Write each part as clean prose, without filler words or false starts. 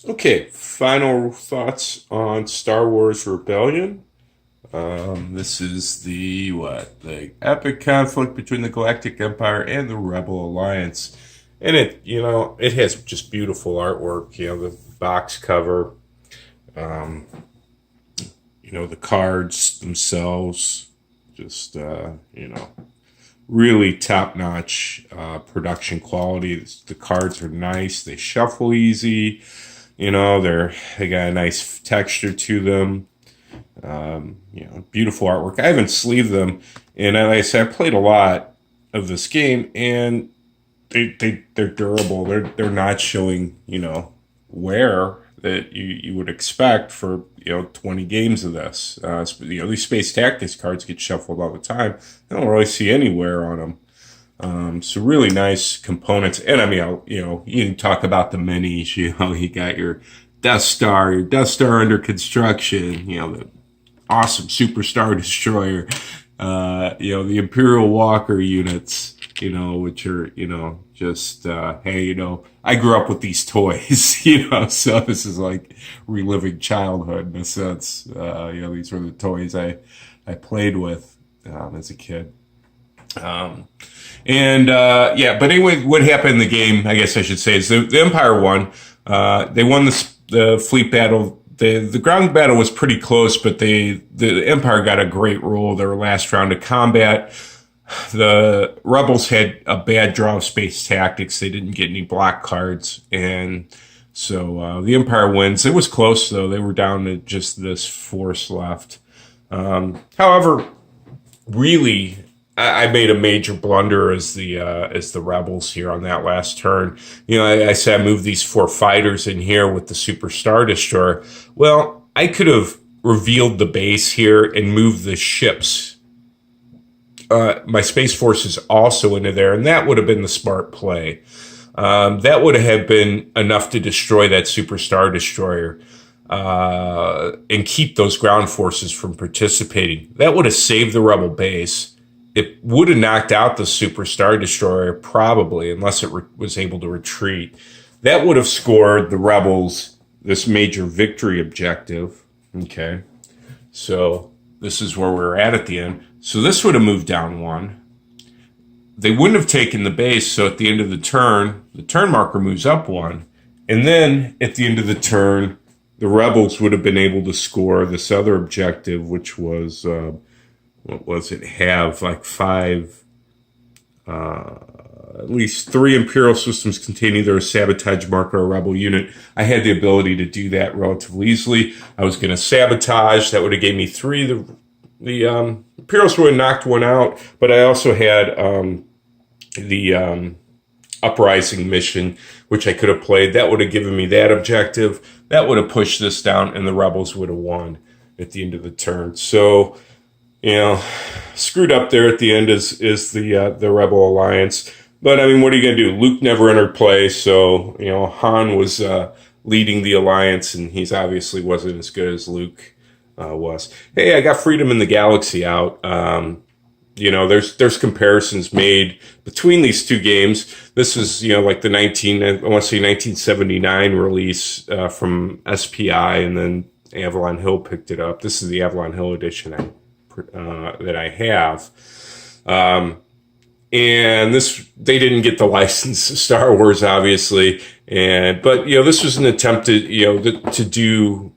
Okay, final thoughts on Star Wars Rebellion. This is the epic conflict between the Galactic Empire and the Rebel Alliance, and it has just beautiful artwork. The box cover, um, the cards themselves, just really top notch production quality. The cards are nice. They shuffle easy. They got a nice texture to them. Beautiful artwork. I haven't sleeved them, and like I said, I played a lot of this game, and they're durable. They're not showing wear that you would expect for 20 games of this. These Space Tactics cards get shuffled all the time. I don't really see any wear on them. So really nice components, and I mean, you can talk about the minis. You got your Death Star under construction. The awesome Super Star Destroyer. The Imperial Walker units. Which are just hey, I grew up with these toys. So this is like reliving childhood in a sense. These were the toys I played with as a kid. But anyway, what happened in the game, I guess I should say, is the Empire won. They won the fleet battle. The ground battle was pretty close, but the Empire got a great roll their last round of combat. The Rebels had a bad draw of Space Tactics. They didn't get any block cards, and so the Empire wins. It was close, though. They were down to just this force left. However, really, I made a major blunder as the Rebels here on that last turn. I said I moved these 4 fighters in here with the Super Star Destroyer. Well, I could have revealed the base here and moved the ships, my Space Forces also into there, and that would have been the smart play. That would have been enough to destroy that Super Star Destroyer and keep those ground forces from participating. That would have saved the Rebel base. It would have knocked out the Super Star Destroyer, probably, unless it was able to retreat. That would have scored the Rebels this major victory objective. Okay. So this is where we're at the end. So this would have moved down 1. They wouldn't have taken the base, so at the end of the turn marker moves up 1. And then at the end of the turn, the Rebels would have been able to score this other objective, which was... what was it? Have like 5, at least 3 Imperial systems containing their sabotage marker or Rebel unit. I had the ability to do that relatively easily. I was going to sabotage. That would have gave me 3. The Imperials would have knocked 1 out, but I also had the Uprising mission, which I could have played. That would have given me that objective. That would have pushed this down, and the Rebels would have won at the end of the turn. So... screwed up there at the end is the Rebel Alliance. But I mean, what are you going to do? Luke never entered play, so Han was leading the Alliance, and he's obviously wasn't as good as Luke was. Hey, I got Freedom in the Galaxy out. There's comparisons made between these two games. This is like the 1979 release from SPI, and then Avalon Hill picked it up. This is the Avalon Hill edition that I have. And they didn't get the license Star Wars, obviously. But this was an attempt to do,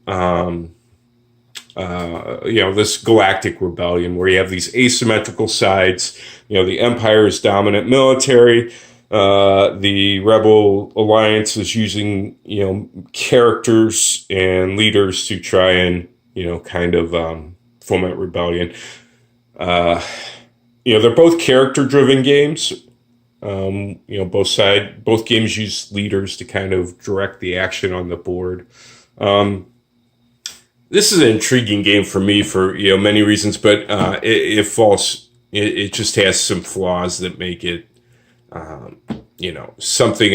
this galactic rebellion where you have these asymmetrical sides. The Empire is dominant military. The Rebel Alliance is using, characters and leaders to try and, foment rebellion. They're both character-driven games. Both games use leaders to kind of direct the action on the board. This is an intriguing game for me for many reasons, but it just has some flaws that make it something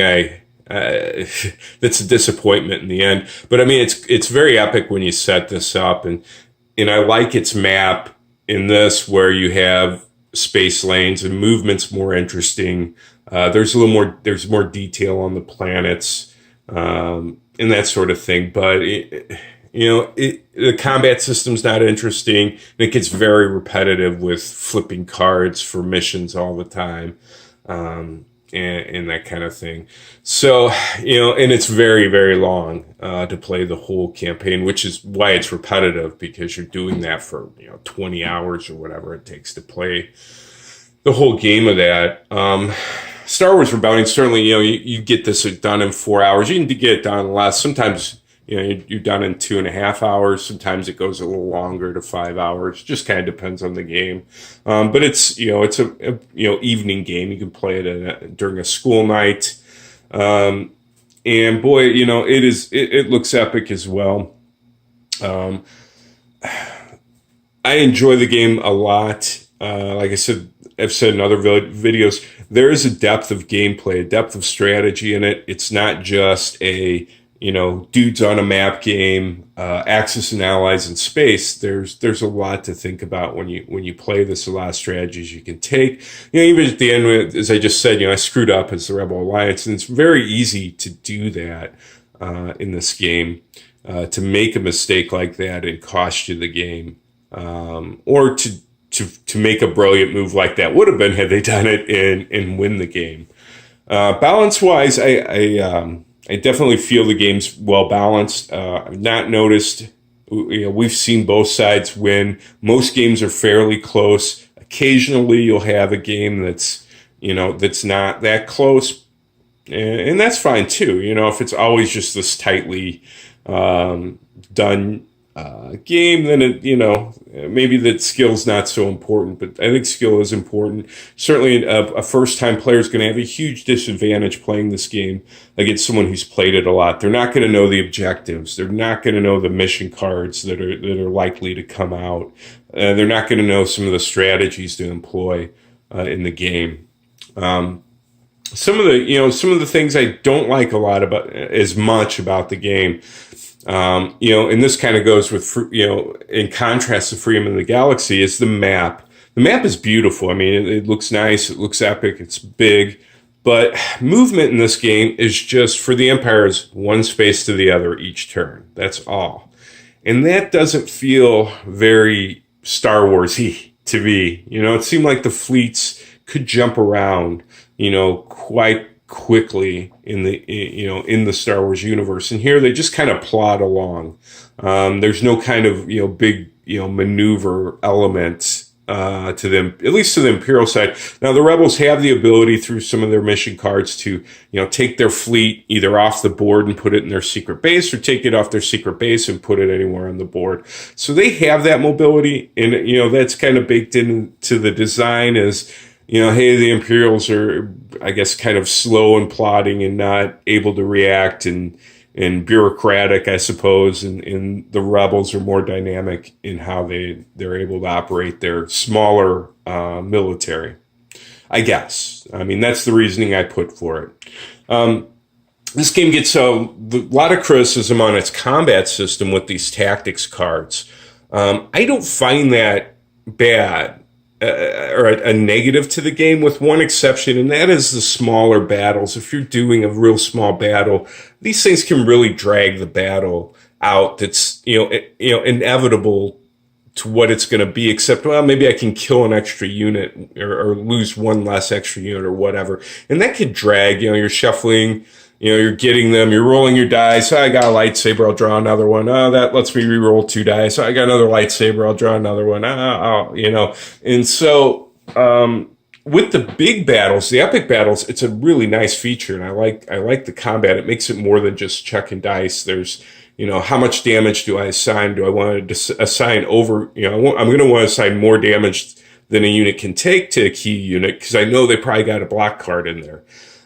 that's a disappointment in the end. But I mean, it's very epic when you set this up, and I like its map in this where you have space lanes and movement's more interesting. There's more detail on the planets. and that sort of thing. But the combat system's not interesting, and it gets very repetitive with flipping cards for missions all the time, and that kind of thing. So, and it's very, very long to play the whole campaign, which is why it's repetitive, because you're doing that for 20 hours or whatever it takes to play the whole game of that. Star Wars Rebellion, certainly, you get this done in 4 hours. You can get it done in less. Sometimes, you're done in 2.5 hours. Sometimes it goes a little longer to 5 hours. Just kind of depends on the game. But it's a evening game. You can play it during a school night. And boy, it looks epic as well. I enjoy the game a lot. Like I said, I've said in other videos, there is a depth of gameplay, a depth of strategy in it. It's not just a, dudes on a map game, Axis and allies in space. There's a lot to think about when you play this, a lot of strategies you can take. Even at the end, as I just said, I screwed up as the Rebel Alliance, and it's very easy to do that in this game, to make a mistake like that and cost you the game, or to make a brilliant move like that would have been had they done it and win the game. Balance-wise, I definitely feel the game's well balanced. I've not noticed, we've seen both sides win. Most games are fairly close. Occasionally you'll have a game that's not that close, and that's fine too. If it's always just this tightly done game, then maybe that skill's not so important, but I think skill is important. Certainly a first-time player is going to have a huge disadvantage playing this game against someone who's played it a lot. They're not going to know the objectives. They're not going to know the mission cards that are likely to come out. They're not going to know some of the strategies to employ in the game. Some of the things I don't like a lot about as much about the game. And this kind of goes with, in contrast to Freedom in the Galaxy, is the map. The map is beautiful. I mean, it looks nice. It looks epic. It's big. But movement in this game is just, for the Empire, is one space to the other each turn. That's all. And that doesn't feel very Star Wars-y to me. It seemed like the fleets could jump around, quite quickly in the Star Wars universe, and here they just kind of plod along. There's no kind of big maneuver element to them, at least to the Imperial side. Now the Rebels have the ability through some of their mission cards to take their fleet either off the board and put it in their secret base, or take it off their secret base and put it anywhere on the board. So they have that mobility, and that's kind of baked into the design as hey, the Imperials are, I guess, kind of slow and plodding and not able to react and bureaucratic, I suppose, and the Rebels are more dynamic in how they're able to operate their smaller military, I guess. I mean, that's the reasoning I put for it. This game gets a lot of criticism on its combat system with these tactics cards. I don't find that bad. Or a negative to the game, with one exception, and that is the smaller battles. If you're doing a real small battle, these things can really drag the battle out. That's inevitable to what it's going to be, except, well, maybe I can kill an extra unit or lose one less extra unit or whatever, and that could drag. You're shuffling. You're getting them, you're rolling your dice. I got a lightsaber, I'll draw another one. Oh, that lets me re-roll 2 dice. I got another lightsaber, I'll draw another one. And so, with the big battles, the epic battles, it's a really nice feature, and I like the combat. It makes it more than just checking dice. There's, how much damage do I assign? Do I want to assign over, I'm going to want to assign more damage than a unit can take to a key unit, because I know they probably got a block card in there.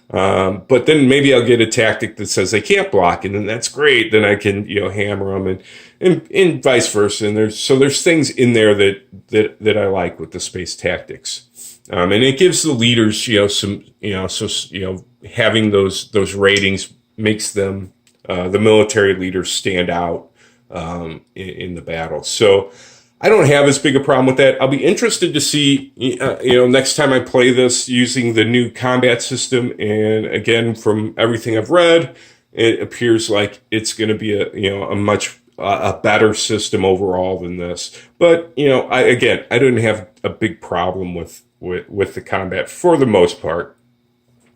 But then maybe I'll get a tactic that says they can't block, and then that's great. Then I can, hammer them and vice versa. And there's things in there that I like with the space tactics. And it gives the leaders, having those ratings makes them, the military leaders stand out, in the battle. So I don't have as big a problem with that. I'll be interested to see, next time I play this using the new combat system. And again, from everything I've read it appears like it's going to be a much a better system overall than this. But I didn't have a big problem with the combat for the most part.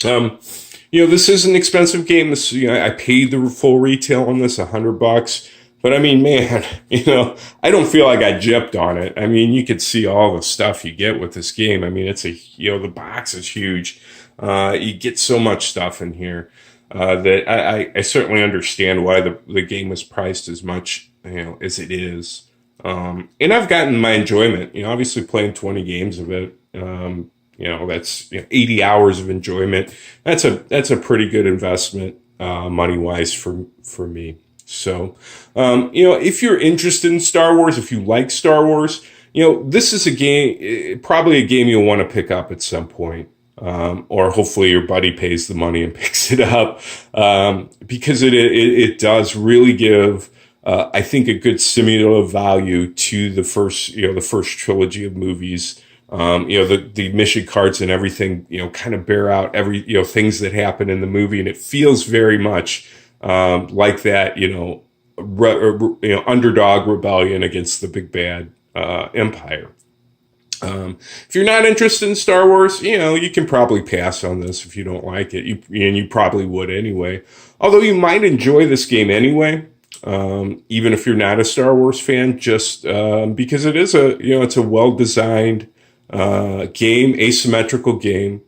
This is an expensive game. This, I paid the full retail on this, $100. But I mean, man, I don't feel like I gypped on it. I mean, you could see all the stuff you get with this game. I mean, the box is huge. You get so much stuff in here, that I certainly understand why the game was priced as much, as it is. And I've gotten my enjoyment, obviously playing 20 games of it. That's 80 hours of enjoyment. That's a pretty good investment, money wise for me. So, if you're interested in Star Wars, if you like Star Wars, this is probably a game you'll want to pick up at some point. Or hopefully your buddy pays the money and picks it up, because it does really give, I think, a good simulative value to the first trilogy of movies. The mission cards and everything, kind of bear out things that happen in the movie, and it feels very much like that, underdog rebellion against the big bad empire. If you're not interested in Star Wars, you can probably pass on this if you don't like it. You probably would anyway. Although you might enjoy this game anyway, even if you're not a Star Wars fan, just because it is it's a well-designed game, asymmetrical game.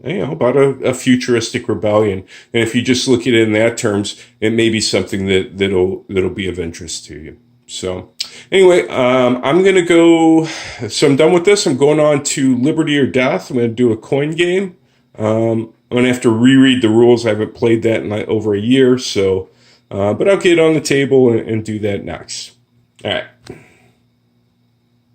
About a futuristic rebellion. And if you just look at it in that terms, it may be something that'll be of interest to you. So anyway, I'm going to go, so I'm done with this. I'm going on to Liberty or Death. I'm going to do a coin game. I'm going to have to reread the rules. I haven't played that in over a year. So, but I'll get on the table and do that next. All right.